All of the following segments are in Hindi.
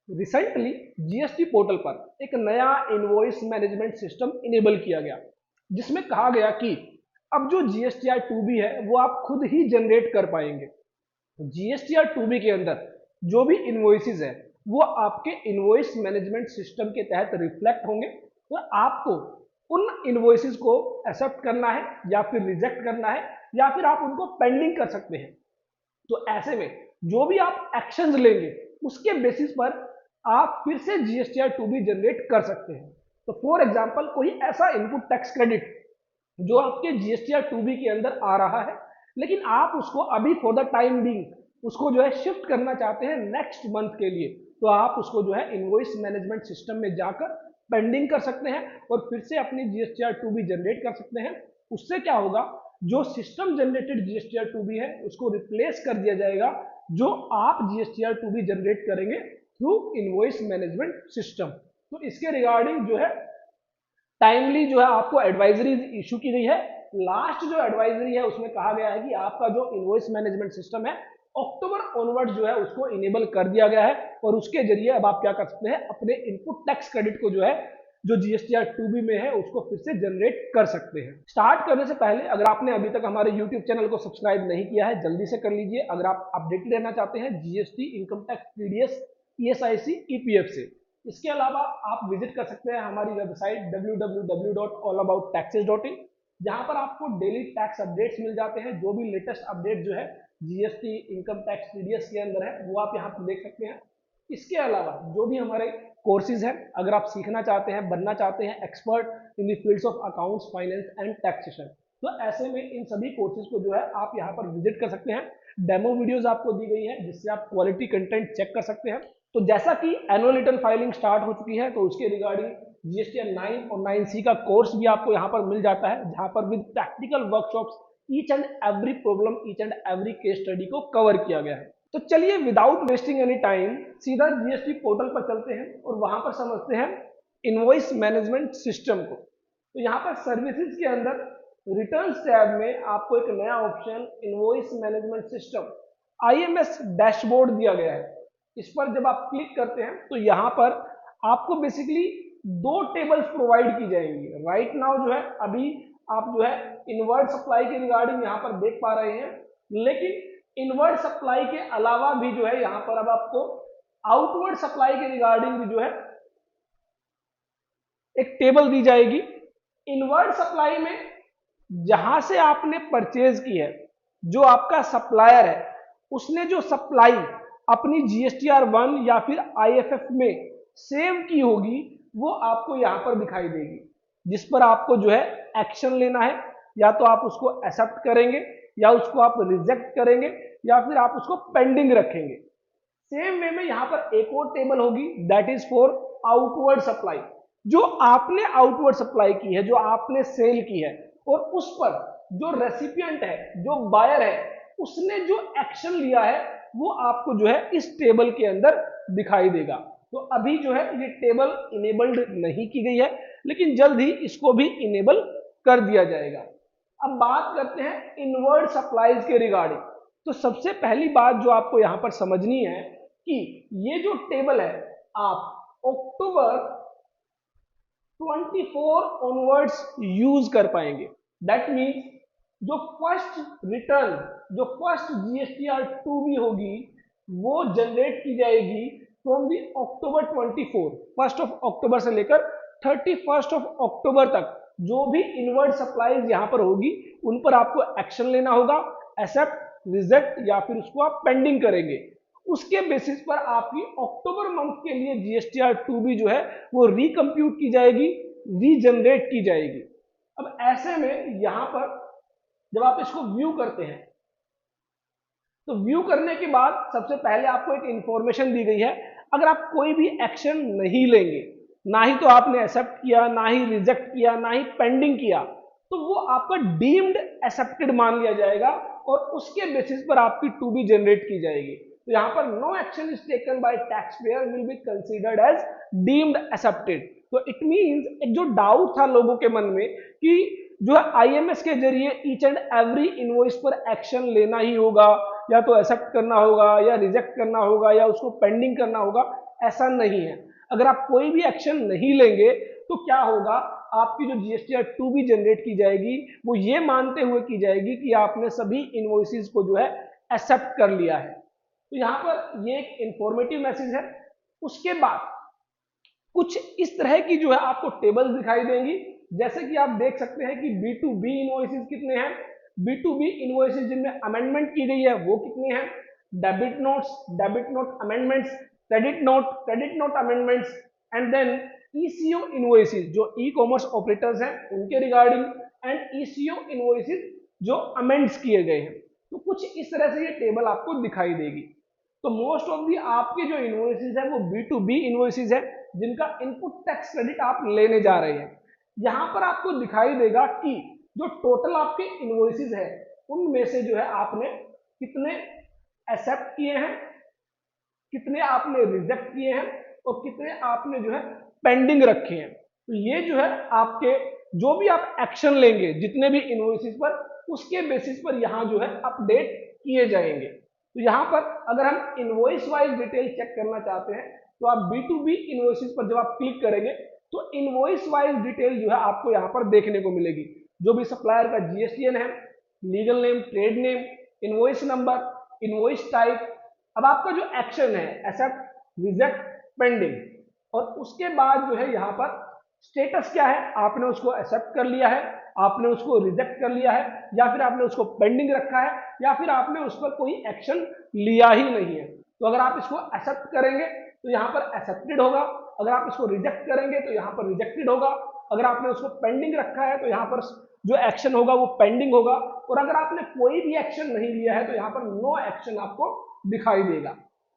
रिसेंटली जीएसटी पोर्टल पर एक नया इनवॉइस मैनेजमेंट सिस्टम इनेबल किया गया, जिसमें कहा गया कि अब जो जीएसटीआर 2B है वो आप खुद ही जनरेट कर पाएंगे। जीएसटीआर 2B के अंदर जो भी इनवॉइसेस है वो आपके इनवॉइस मैनेजमेंट सिस्टम के तहत रिफ्लेक्ट होंगे, तो आपको उन इनवॉइसेस को एक्सेप्ट करना है या फिर रिजेक्ट करना है या फिर आप उनको पेंडिंग कर सकते हैं। तो ऐसे में जो भी आप एक्शंस लेंगे उसके बेसिस पर आप फिर से जीएसटीआर 2B जनरेट कर सकते हैं। तो फॉर एग्जांपल कोई ऐसा इनपुट टैक्स क्रेडिट जो आपके जीएसटीआर 2B के अंदर आ रहा है, लेकिन आप उसको अभी फॉर द टाइम बीइंग उसको जो है शिफ्ट करना चाहते हैं नेक्स्ट मंथ के लिए, तो आप उसको जो है इनवॉइस मैनेजमेंट सिस्टम में जाकर पेंडिंग कर सकते हैं और फिर से अपनी जीएसटीआर 2B जनरेट कर सकते हैं। उससे क्या होगा, जो सिस्टम जनरेटेड जीएसटीआर 2B है उसको रिप्लेस कर दिया जाएगा जो आप जीएसटीआर 2B जनरेट करेंगे थ्रू इनवॉइस मैनेजमेंट सिस्टम। तो इसके रिगार्डिंग जो है टाइमली जो है आपको एडवाइजरी इशू की गई है। लास्ट जो एडवाइजरी है उसमें कहा गया है कि आपका जो इनवॉइस मैनेजमेंट सिस्टम है अक्टूबर ऑनवर्ड जो है उसको इनेबल कर दिया गया है और उसके जरिए अब आप क्या कर सकते हैं, अपने इनपुट टैक्स क्रेडिट को जो है जो जीएसटीआर 2B में है उसको फिर से जनरेट कर सकते हैं। स्टार्ट करने से पहले अगर आपने अभी तक हमारे यूट्यूब चैनल को सब्सक्राइब नहीं किया है जल्दी से कर लीजिए, अगर आप अपडेटेड रहना चाहते हैं GST, income tax, TDS, ESIC, EPF से। इसके अलावा आप विजिट कर सकते हैं हमारी वेबसाइट www.allabouttaxes.in, जहां पर आपको डेली टैक्स अपडेट्स मिल जाते हैं। जो भी लेटेस्ट अपडेट जो है जीएसटी, इनकम टैक्स, टीडीएस के अंदर है वो आप यहाँ पर देख सकते हैं। इसके अलावा जो भी हमारे कोर्सेज हैं, अगर आप सीखना चाहते हैं, बनना चाहते हैं expert in the fields of accounts, finance and taxation, तो ऐसे में इन सभी कोर्सेज को जो है आप यहाँ पर विजिट कर सकते हैं। डेमो वीडियोस आपको दी गई है जिससे आप क्वालिटी कंटेंट चेक कर सकते हैं। तो जैसा कि एनुअल रिटर्न फाइलिंग स्टार्ट हो चुकी है तो उसके रिगार्डिंग जीएसटीआर 9 और 9C का कोर्स भी आपको यहाँ पर मिल जाता है, जहां पर with practical workshops each and every problem, each and every case study को कवर किया गया है। तो चलिए विदाउट वेस्टिंग एनी टाइम सीधा जीएसटी पोर्टल पर चलते हैं और वहां पर समझते हैं इनवॉइस मैनेजमेंट सिस्टम को। तो यहाँ पर सर्विसेज के अंदर रिटर्न टैब में आपको एक नया option invoice management system IMS dashboard दिया गया है। इस पर जब आप क्लिक करते हैं तो यहाँ पर आपको बेसिकली दो टेबल्स प्रोवाइड की जाएंगी। राइट नाउ जो है अभी आप जो है इनवर्ड सप्लाई के रिगार्डिंग यहाँ पर देख पा रहे हैं, लेकिन इनवर्ड सप्लाई के अलावा भी जो है यहाँ पर अब आपको आउटवर्ड सप्लाई के रिगार्डिंग भी जो है एक टेबल दी जाएगी। इनवर्ड सप्लाई में जहां से आपने परचेज की है, जो आपका सप्लायर है उसने जो सप्लाई अपनी जीएसटीआर 1 या फिर आईएफएफ में सेव की होगी वो आपको यहां पर दिखाई देगी, जिस पर आपको जो है एक्शन लेना है। या तो आप उसको एक्सेप्ट करेंगे या उसको आप रिजेक्ट करेंगे या फिर आप उसको पेंडिंग रखेंगे। सेम वे में यहां पर एक और टेबल होगी that is for outward supply, जो आपने आउटवर्ड सप्लाई की है, जो आपने सेल की है और उस पर जो रेसिपिएंट है, जो बायर है, उसने जो एक्शन लिया है वो आपको जो है इस टेबल के अंदर दिखाई देगा। तो अभी जो है ये टेबल इनेबल्ड नहीं की गई है, लेकिन जल्द ही इसको भी इनेबल कर दिया जाएगा। अब बात करते हैं इनवर्ड सप्लाईज के रिगार्डिंग। तो सबसे पहली बात जो आपको यहां पर समझनी है कि ये जो टेबल है आप अक्टूबर 24 ऑनवर्ड्स यूज कर पाएंगे। दैट मीन्स जो फर्स्ट रिटर्न, जो फर्स्ट जीएसटीआर 2B होगी वो जनरेट की जाएगी from the October 24, first of October से लेकर 31 ऑफ अक्टूबर तक जो भी इनवर्ड सप्लाईज यहां पर होगी उन पर आपको एक्शन लेना होगा, एक्सेप्ट, रिजेक्ट या फिर उसको आप पेंडिंग करेंगे। उसके बेसिस पर आपकी अक्टूबर मंथ के लिए जीएसटीआर 2B जो है वो रिकम्प्यूट की जाएगी, रीजनरेट की जाएगी। अब ऐसे में यहां पर जब आप इसको व्यू करते हैं तो व्यू करने के बाद सबसे पहले आपको एक इंफॉर्मेशन दी गई है, अगर आप कोई भी एक्शन नहीं लेंगे, ना ही तो आपने एक्सेप्ट किया, ना ही रिजेक्ट किया, ना ही पेंडिंग किया, तो वो आपका डीम्ड एक्सेप्टेड मान लिया जाएगा और उसके बेसिस पर आपकी 2B जनरेट की जाएगी। तो यहां पर no action is taken by tax payer will be considered as deemed accepted. तो इट मींस एक जो डाउट था लोगों के मन में कि जो है आईएमएस के जरिए ईच एंड एवरी इनवॉइस पर एक्शन लेना ही होगा, या तो एक्सेप्ट करना होगा या रिजेक्ट करना होगा या उसको पेंडिंग करना होगा, ऐसा नहीं है। अगर आप कोई भी एक्शन नहीं लेंगे तो क्या होगा, आपकी जो जीएसटीआर 2 भी जनरेट की जाएगी वो ये मानते हुए की जाएगी कि आपने सभी इनवॉइसेस को जो है एक्सेप्ट कर लिया है। तो यहाँ पर ये एक इंफॉर्मेटिव मैसेज है। उसके बाद कुछ इस तरह की जो है आपको टेबल्स दिखाई देंगी, जैसे कि आप देख सकते हैं कि B2B इनवॉइसेस कितने हैं, B2B इनवॉइसेस जिनमें अमेंडमेंट की गई है वो कितने हैं, debit note amendments, credit note amendments, and then ECO invoices जो ई कॉमर्स ऑपरेटर्स हैं उनके रिगार्डिंग, एंड ईसीओ इनवॉइसेस जो अमेंड्स किए गए हैं। तो कुछ इस तरह से ये टेबल आपको दिखाई देगी। तो मोस्ट ऑफ दी आपके जो इनवॉइसेस है वो B2B इनवॉइसेस है जिनका इनपुट टैक्स क्रेडिट आप लेने जा रहे हैं। यहां पर आपको दिखाई देगा कि जो टोटल आपके इनवॉइसेस है उनमें से जो है आपने कितने एक्सेप्ट किए हैं, कितने आपने रिजेक्ट किए हैं और कितने आपने जो है पेंडिंग रखे हैं। तो ये जो है आपके जो भी आप एक्शन लेंगे जितने भी इनवॉइसेस पर, उसके बेसिस पर यहाँ जो है अपडेट किए जाएंगे। तो यहाँ पर अगर हम इनवॉइस वाइज डिटेल चेक करना चाहते हैं तो आप B2B इनवॉइसेस पर जब आप क्लिक करेंगे तो इनवॉइस वाइज डिटेल जो है आपको यहाँ पर देखने को मिलेगी। जो भी सप्लायर का GSTN है, legal name, trade name, invoice number, invoice type, अब आपका जो एक्शन है एक्सेप्ट, रिजेक्ट, पेंडिंग, और उसके बाद जो है यहाँ पर स्टेटस क्या है, आपने उसको एक्सेप्ट कर लिया है, आपने उसको रिजेक्ट कर लिया है, या फिर आपने उसको पेंडिंग रखा है, या फिर आपने उस पर कोई एक्शन लिया ही नहीं है। तो अगर आप इसको एक्सेप्ट करेंगे तो यहाँ पर एक्सेप्टेड होगा, अगर आप इसको रिजेक्ट करेंगे तो यहाँ पर रिजेक्टेड होगा, अगर आपने उसको पेंडिंग रखा है तो यहाँ पर जो एक्शन होगा वो पेंडिंग होगा, और अगर आपने कोई भी एक्शन नहीं लिया है तो यहाँ पर नो एक्शन आपको दिखाई देगा।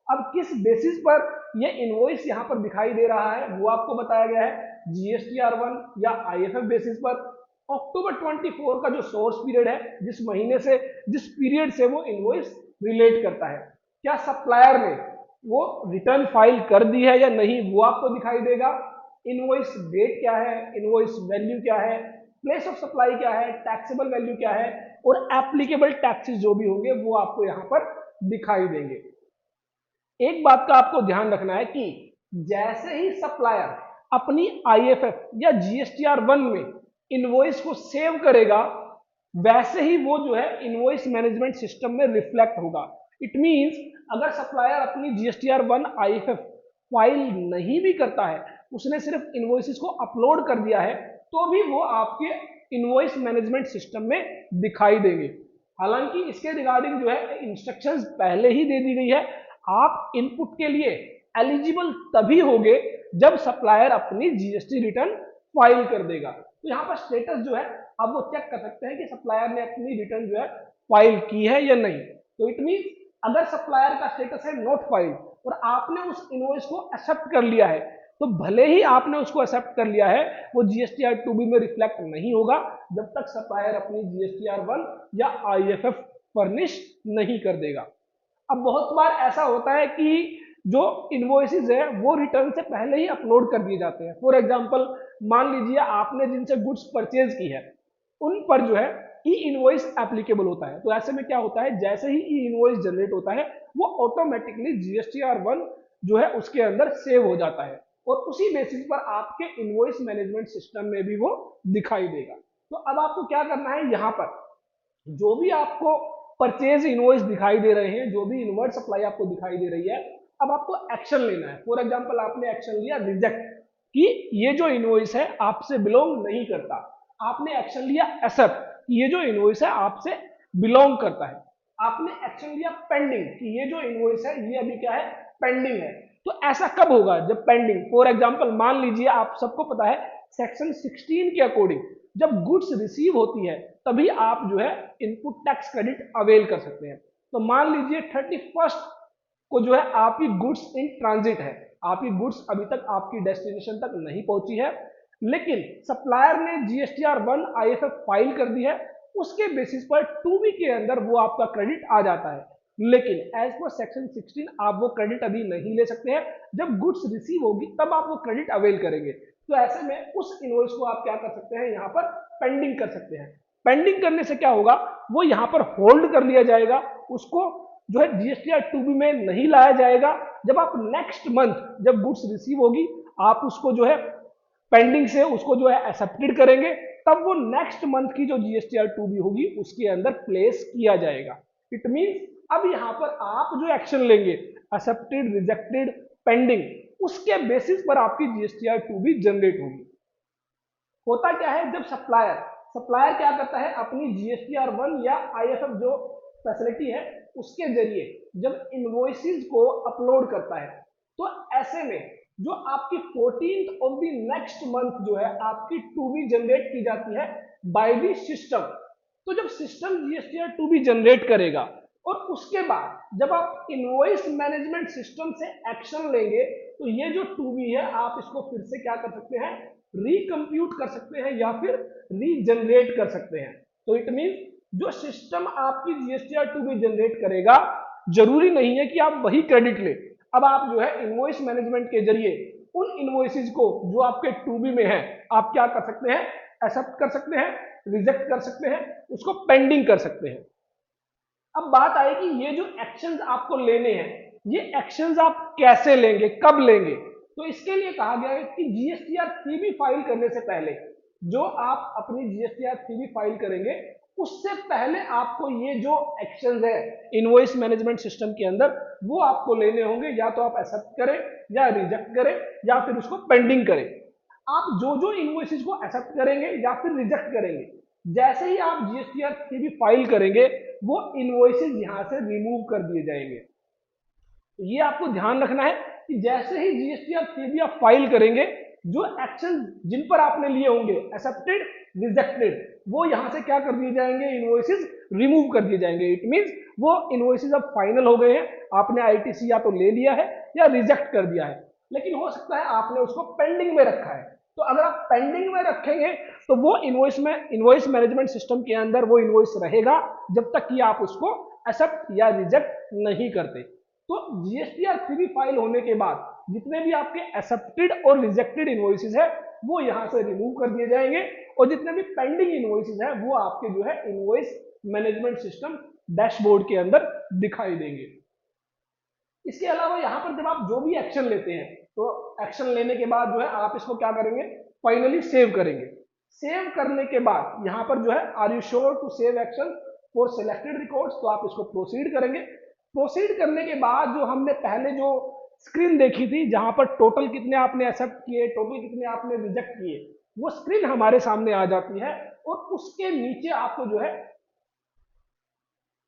अब किस बेसिस पर ये इनवॉइस यहाँ पर दिखाई दे रहा है वो आपको बताया गया है, GSTR 1 या IFF बेसिस पर। अक्टूबर 24 का जो सोर्स पीरियड है, जिस महीने से, जिस पीरियड से वो इनवॉइस रिलेट करता है, क्या सप्लायर ने वो रिटर्न फाइल कर दी है या नहीं वो आपको दिखाई देगा। इनवॉइस डेट क्या है, इनवॉइस वैल्यू क्या है, प्लेस ऑफ सप्लाई क्या है, टैक्सेबल वैल्यू क्या है, और एप्लीकेबल टैक्सेस जो भी होंगे वो आपको यहाँ पर दिखाई देंगे। एक बात का आपको ध्यान रखना है कि जैसे ही सप्लायर अपनी IFF या GSTR 1 में इनवॉइस को सेव करेगा वैसे ही वो जो है इनवॉइस मैनेजमेंट सिस्टम में रिफ्लेक्ट होगा। इट मींस अगर सप्लायर अपनी GSTR 1 IFF फाइल नहीं भी करता है, उसने सिर्फ इनवॉइसेस को अपलोड कर दिया है, तो भी वो आपके इनवॉइस मैनेजमेंट सिस्टम में दिखाई देंगे। हालांकि इसके रिगार्डिंग जो है इंस्ट्रक्शंस पहले ही दे दी गई है, आप इनपुट के लिए एलिजिबल तभी होगे जब सप्लायर अपनी GST रिटर्न फाइल कर देगा। तो यहाँ पर स्टेटस जो है आप वो चेक कर सकते हैं कि सप्लायर ने अपनी रिटर्न जो है फाइल की है या नहीं। तो इट मीन अगर सप्लायर का स्टेटस है नॉट फाइल और आपने उस इनवॉइस को एक्सेप्ट कर लिया है, तो भले ही आपने उसको एक्सेप्ट कर लिया है, वो GSTR 2B में रिफ्लेक्ट नहीं होगा जब तक सप्लायर अपनी GSTR 1 या IFF फर्निश नहीं कर देगा। अब बहुत बार ऐसा होता है कि जो इनवॉइसेस है वो रिटर्न से पहले ही अपलोड कर दिए जाते हैं। फॉर एग्जांपल मान लीजिए आपने जिनसे गुड्स परचेज की है उन पर जो है ई इनवॉइस एप्लीकेबल होता है। तो ऐसे में क्या होता है, जैसे ही ई इनवॉइस जनरेट होता है वो ऑटोमेटिकली GSTR 1 जो है उसके अंदर सेव हो जाता है और उसी बेसिस पर आपके इनवॉइस मैनेजमेंट सिस्टम में भी वो दिखाई देगा। तो अब आपको क्या करना है, यहाँ पर जो भी आपको परचेज इनवॉइस दिखाई दे रहे हैं, जो भी इनवर्ट सप्लाई आपको दिखाई दे रही है, अब आपको एक्शन लेना है। फॉर एग्जांपल आपने एक्शन लिया रिजेक्ट कि ये जो इनवॉइस है आपसे बिलोंग नहीं करता, आपने एक्शन लिया एक्सेप्ट कि ये जो इनवॉइस है आपसे बिलोंग करता है, आपने एक्शन लिया पेंडिंग कि ये जो इनवॉइस है ये अभी क्या है, पेंडिंग है। तो ऐसा कब होगा जब पेंडिंग, फॉर एग्जांपल मान लीजिए आप सबको पता है सेक्शन 16 के अकॉर्डिंग जब गुड्स रिसीव होती है तभी आप जो है इनपुट टैक्स क्रेडिट अवेल कर सकते हैं। तो मान लीजिए 31 को जो है आपकी गुड्स इन ट्रांजिट है, आपकी गुड्स अभी तक आपकी डेस्टिनेशन तक नहीं पहुंची है, लेकिन सप्लायर ने GSTR 1 IFF फाइल कर दी है, उसके बेसिस पर 2B के अंदर वो आपका क्रेडिट आ जाता है। लेकिन एज पर सेक्शन 16 आप वो क्रेडिट अभी नहीं ले सकते हैं, जब गुड्स रिसीव होगी तब आप वो क्रेडिट अवेल करेंगे। तो ऐसे में उस इनवॉइस को आप क्या कर सकते हैं, यहाँ पर पेंडिंग कर सकते हैं। पेंडिंग करने से क्या होगा, वो यहाँ पर होल्ड कर लिया जाएगा, उसको जो है जीएसटीआर 2B में नहीं लाया जाएगा। जब आप नेक्स्ट मंथ जब गुड्स रिसीव होगी आप उसको जो है पेंडिंग से उसको जो है एक्सेप्टेड करेंगे, तब वो नेक्स्ट मंथ की जो जीएसटीआर 2B होगी उसके अंदर प्लेस किया जाएगा। इट मींस अब यहां पर आप जो एक्शन लेंगे एक्सेप्टेड, रिजेक्टेड, पेंडिंग, उसके बेसिस पर आपकी जीएसटीआर 2B जनरेट होगी। होता क्या है, जब सप्लायर सप्लायर क्या करता है, अपनी जीएसटीआर 1 या आईएफएफ जो फैसिलिटी है उसके जरिए जब इनवॉइसेस को अपलोड करता है, तो ऐसे में जो आपकी 14th of the next month जो है आपकी 2B जनरेट की जाती है बाय द सिस्टम। तो जब सिस्टम जीएसटीआर 2B जनरेट करेगा और उसके बाद जब आप इनवॉइस मैनेजमेंट सिस्टम से एक्शन लेंगे, तो ये जो 2B है आप इसको फिर से क्या कर सकते हैं, रिकम्प्यूट कर सकते हैं या फिर रीजनरेट कर सकते हैं। तो इट मीन जो सिस्टम आपकी जीएसटीआर 2B जनरेट करेगा, जरूरी नहीं है कि आप वही क्रेडिट ले। अब आप जो है इनवॉइस मैनेजमेंट के जरिए उन इनवॉइसेस को जो आपके 2B में है आप क्या कर सकते हैं, एक्सेप्ट कर सकते हैं, रिजेक्ट कर सकते हैं, उसको पेंडिंग कर सकते हैं। अब बात आई कि ये जो एक्शंस आपको लेने हैं, ये एक्शंस आप कैसे लेंगे, कब लेंगे। तो इसके लिए कहा गया है कि जीएसटीआर 3B फाइल करने से पहले, जो आप अपनी जीएसटीआर 3B फाइल करेंगे उससे पहले आपको ये जो एक्शंस है इनवॉइस मैनेजमेंट सिस्टम के अंदर वो आपको लेने होंगे। या तो आप एक्सेप्ट करें या रिजेक्ट करें या फिर उसको पेंडिंग करें। आप जो जो इनवॉइसेस को एक्सेप्ट करेंगे या फिर रिजेक्ट करेंगे, जैसे ही आप जीएसटीआर 3B फाइल करेंगे वो इनवॉइसेस यहां से रिमूव कर दिए जाएंगे। ये आपको ध्यान रखना है कि जैसे ही जीएसटीआर 3B आप फाइल करेंगे, जो एक्शन जिन पर आपने लिए होंगे एक्सेप्टेड, रिजेक्टेड, वो यहां से क्या कर दिए जाएंगे, इनवॉइसेस रिमूव कर दिए जाएंगे। इट मींस वो इनवॉइसेस अब फाइनल हो गए हैं, आपने आईटीसी या तो ले लिया है या रिजेक्ट कर दिया है, लेकिन हो सकता है आपने उसको पेंडिंग में रखा है। तो अगर आप पेंडिंग में रखेंगे तो वो इनवॉइस मैनेजमेंट सिस्टम के अंदर वो इनवॉइस रहेगा जब तक कि आप उसको एक्सेप्ट या रिजेक्ट नहीं करते। तो जीएसटीआर 3B फाइल होने के बाद जितने भी आपके एक्सेप्टेड और रिजेक्टेड इनवॉइसेस है वो यहां से रिमूव कर दिए जाएंगे, और जितने भी पेंडिंग इनवॉइसेस है वो आपके जो है इनवॉइस मैनेजमेंट सिस्टम डैशबोर्ड के अंदर दिखाई देंगे। इसके अलावा यहाँ पर जब आप जो भी एक्शन लेते हैं, तो एक्शन लेने के बाद जो है आप इसको क्या करेंगे, फाइनली सेव करेंगे। सेव करने के बाद यहाँ पर जो है are you sure to save action for selected records, तो आप इसको प्रोसीड करेंगे। प्रोसीड करने के बाद जो हमने पहले जो स्क्रीन देखी थी जहां पर टोटल कितने आपने एक्सेप्ट किए, टोटल कितने आपने रिजेक्ट किए, वो स्क्रीन हमारे सामने आ जाती है। और उसके नीचे आपको जो है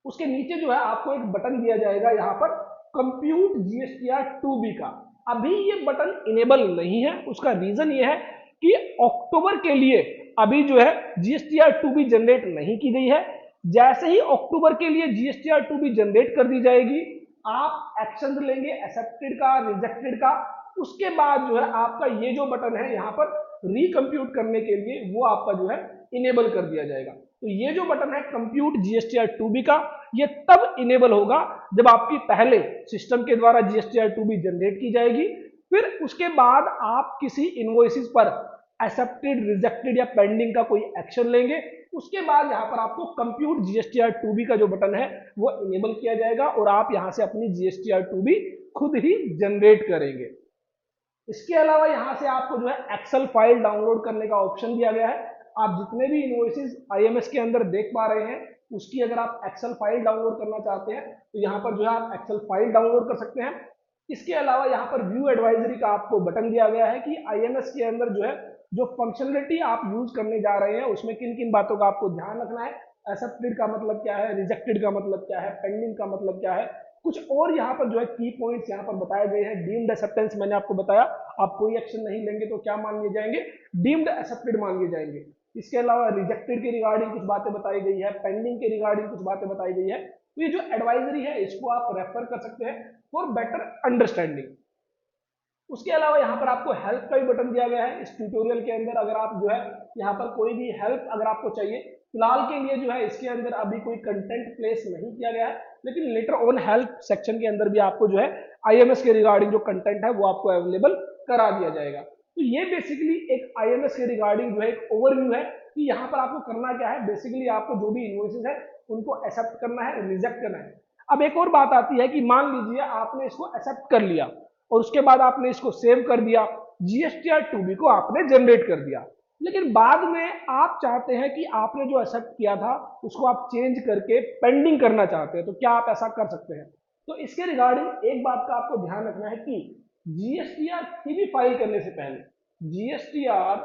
आपको एक बटन दिया जाएगा यहाँ पर कंप्यूट जीएसटीआर 2B का। अभी ये बटन इनेबल नहीं है, उसका रीजन ये है कि अक्टूबर के लिए अभी जो है जीएसटीआर 2B जनरेट नहीं की गई है। जैसे ही अक्टूबर के लिए जीएसटीआर 2B जनरेट कर दी जाएगी, आप एक्शन लेंगे एक्सेप्टेड का, रिजेक्टेड का, उसके बाद जो है आपका ये जो बटन है यहाँ पर रिकम्प्यूट करने के लिए वो आपका जो है इनेबल कर दिया जाएगा। तो ये जो बटन है कंप्यूट जीएसटीआर 2B का, ये तब इनेबल होगा जब आपकी पहले सिस्टम के द्वारा जीएसटीआर 2B जनरेट की जाएगी, फिर उसके बाद आप किसी इनवॉइसेस पर एक्सेप्टेड, रिजेक्टेड या पेंडिंग का कोई एक्शन लेंगे, उसके बाद यहाँ पर आपको कंप्यूट जीएसटीआर 2B का जो बटन है वो इनेबल किया जाएगा और आप यहाँ से अपनी जीएसटीआर 2B खुद ही जनरेट करेंगे। इसके अलावा यहाँ से आपको जो है एक्सेल फाइल डाउनलोड करने का ऑप्शन दिया गया है। आप जितने भी इनवॉइसेस आईएमएस के अंदर देख पा रहे हैं उसकी अगर आप एक्सेल फाइल डाउनलोड करना चाहते हैं तो यहाँ पर जो है आप एक्सेल फाइल डाउनलोड कर सकते हैं। इसके अलावा यहाँ पर व्यू एडवाइजरी का आपको बटन दिया गया है कि आईएमएस के अंदर जो है जो फंक्शनलिटी आप यूज करने जा रहे हैं उसमें किन किन बातों का आपको ध्यान रखना है। एक्सेप्टेड का मतलब क्या है, रिजेक्टेड का मतलब क्या है, पेंडिंग का मतलब क्या है, कुछ और यहाँ पर जो है की पॉइंट्स यहाँ पर बताए गए हैं। डीम्ड एक्सेप्टेंस मैंने आपको बताया, आप कोई एक्शन नहीं लेंगे तो क्या मान लिए जाएंगे, डीम्ड एक्सेप्टेड मान लिए जाएंगे। इसके अलावा रिजेक्टेड के रिगार्डिंग कुछ बातें बताई गई है, पेंडिंग के रिगार्डिंग कुछ बातें बताई गई है। तो ये जो एडवाइजरी है इसको आप रेफर कर सकते हैं फॉर बेटर अंडरस्टैंडिंग। उसके अलावा यहाँ पर आपको हेल्प का भी बटन दिया गया है इस ट्यूटोरियल के अंदर। अगर आप जो है यहाँ पर कोई भी हेल्प अगर आपको चाहिए, फिलहाल के लिए जो है इसके अंदर अभी कोई कंटेंट प्लेस नहीं किया गया है, लेकिन लेटर ऑन हेल्प सेक्शन के अंदर भी आपको जो है आईएमएस के रिगार्डिंग जो कंटेंट है वो आपको अवेलेबल करा दिया जाएगा। तो ये बेसिकली एक आईएमएस के रिगार्डिंग जो है एक ओवरव्यू है कि यहाँ पर आपको करना क्या है। बेसिकली आपको जो भी इनवॉइसेस है उनको एक्सेप्ट करना है, रिजेक्ट करना है। अब एक और बात आती है कि मान लीजिए आपने इसको एक्सेप्ट कर लिया और उसके बाद आपने इसको सेव कर दिया, जीएसटीआर 2B को आपने जनरेट कर दिया, लेकिन बाद में आप चाहते हैं कि आपने जो एक्सेप्ट किया था उसको आप चेंज करके पेंडिंग करना चाहते हैं, तो क्या आप ऐसा कर सकते हैं? तो इसके रिगार्डिंग एक बात का आपको ध्यान रखना है कि जीएसटीआर 3B फाइल करने से पहले, जीएसटीआर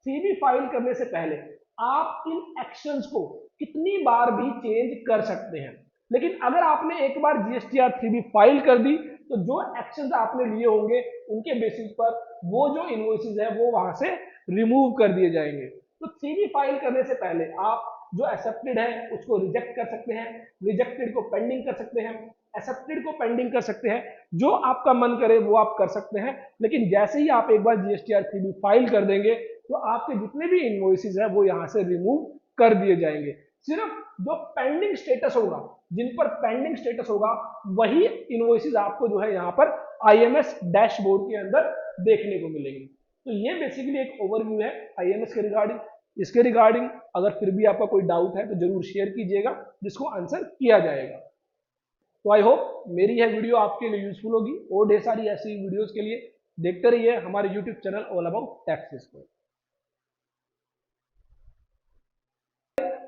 3B फाइल करने से पहले आप इन एक्शंस को कितनी बार भी चेंज कर सकते हैं। लेकिन अगर आपने एक बार जीएसटीआर 3B फाइल कर दी तो जो एक्शंस आपने लिए होंगे उनके बेसिस पर वो जो इनवॉइसेस है वो वहां से रिमूव कर दिए जाएंगे। तो 3B फाइल करने से पहले आप जो एक्सेप्टेड है उसको रिजेक्ट कर सकते हैं, रिजेक्टेड को पेंडिंग कर सकते हैं, एक्सेप्टेड को पेंडिंग कर सकते हैं, जो आपका मन करे वो आप कर सकते हैं। लेकिन जैसे ही आप एक बार जीएसटीआर 3B फाइल कर देंगे तो आपके जितने भी इनवॉइसेस है वो यहाँ से रिमूव कर दिए जाएंगे। सिर्फ जो पेंडिंग स्टेटस होगा, जिन पर पेंडिंग स्टेटस होगा, वही इनवॉइसेस आपको जो है यहाँ पर आईएमएस डैशबोर्ड के अंदर देखने को मिलेंगे। तो ये बेसिकली एक ओवरव्यू है आईएमएस के रिगार्डिंग। इसके रिगार्डिंग अगर फिर भी आपका कोई डाउट है तो जरूर शेयर कीजिएगा, जिसको आंसर किया जाएगा। तो आई होप मेरी यह वीडियो आपके लिए यूजफुल होगी, और ढेर सारी ऐसी वीडियोस के लिए देखते रहिए हमारे YouTube channel all about taxes को।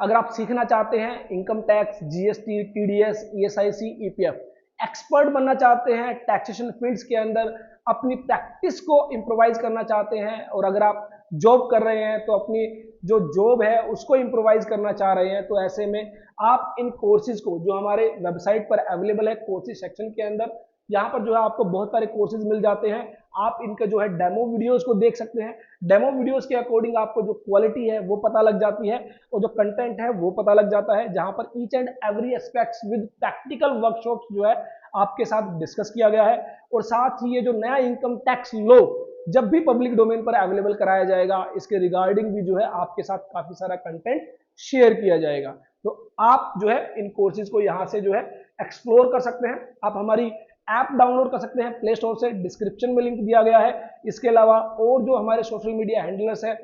अगर आप सीखना चाहते हैं income tax, GST, TDS, ESIC, EPF, expert बनना चाहते हैं टैक्सेशन फील्ड्स के अंदर, अपनी प्रैक्टिस को इम्प्रोवाइज करना चाहते हैं, और अगर आप जॉब कर रहे हैं तो अपनी जो जॉब है उसको इम्प्रोवाइज करना चाह रहे हैं, तो ऐसे में आप इन कोर्सेज को जो हमारे वेबसाइट पर अवेलेबल है कोर्सेज सेक्शन के अंदर, यहाँ पर जो है आपको बहुत सारे कोर्सेज मिल जाते हैं। आप इनके जो है डेमो वीडियोस को देख सकते हैं। डेमो वीडियोस के अकॉर्डिंग आपको जो क्वालिटी है वो पता लग जाती है, और जो कंटेंट है वो पता लग जाता है, जहां पर each and every aspects with practical workshops जो है आपके साथ डिस्कस किया गया है। और साथ ही ये जो नया इनकम टैक्स लॉ जब भी पब्लिक डोमेन पर अवेलेबल कराया जाएगा, इसके रिगार्डिंग भी जो है आपके साथ काफी सारा कंटेंट शेयर किया जाएगा। तो आप जो है इन कोर्सेज को यहाँ से जो है एक्सप्लोर कर सकते हैं। आप हमारी ऐप डाउनलोड कर सकते हैं प्ले स्टोर से, डिस्क्रिप्शन में लिंक दिया गया है। इसके अलावा और जो हमारे सोशल मीडिया हैंडलर्स है,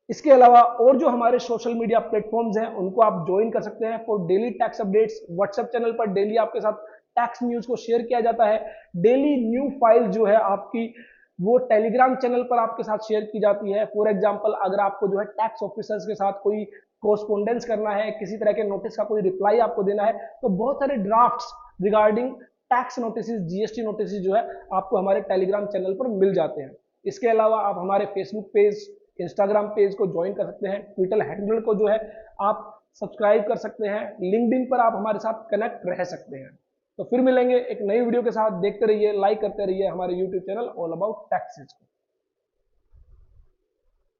इसके अलावा और जो हमारे सोशल मीडिया प्लेटफॉर्म्स हैं उनको आप ज्वाइन कर सकते हैं for daily tax updates. WhatsApp channel पर डेली आपके साथ टैक्स न्यूज को शेयर किया जाता है। डेली न्यू फाइल जो है आपकी वो टेलीग्राम चैनल पर आपके साथ शेयर की जाती है। फॉर एग्जांपल अगर आपको जो है टैक्स ऑफिसर्स के साथ कोई कोरस्पोंडेंस करना है, किसी तरह के नोटिस का कोई रिप्लाई आपको देना है, तो बहुत सारे drafts regarding tax notice, GST notice जो है आपको हमारे टेलीग्राम चैनल पर मिल जाते हैं। इसके अलावा आप हमारे फेसबुक पेज, इंस्टाग्राम पेज को ज्वाइन कर सकते हैं। ट्विटर हैंडल को जो है आप सब्सक्राइब कर सकते हैं। लिंक्डइन पर आप हमारे साथ कनेक्ट रह सकते हैं। तो फिर मिलेंगे एक नई वीडियो के साथ। देखते रहिए, लाइक करते रहिए हमारे YouTube channel all about taxes को।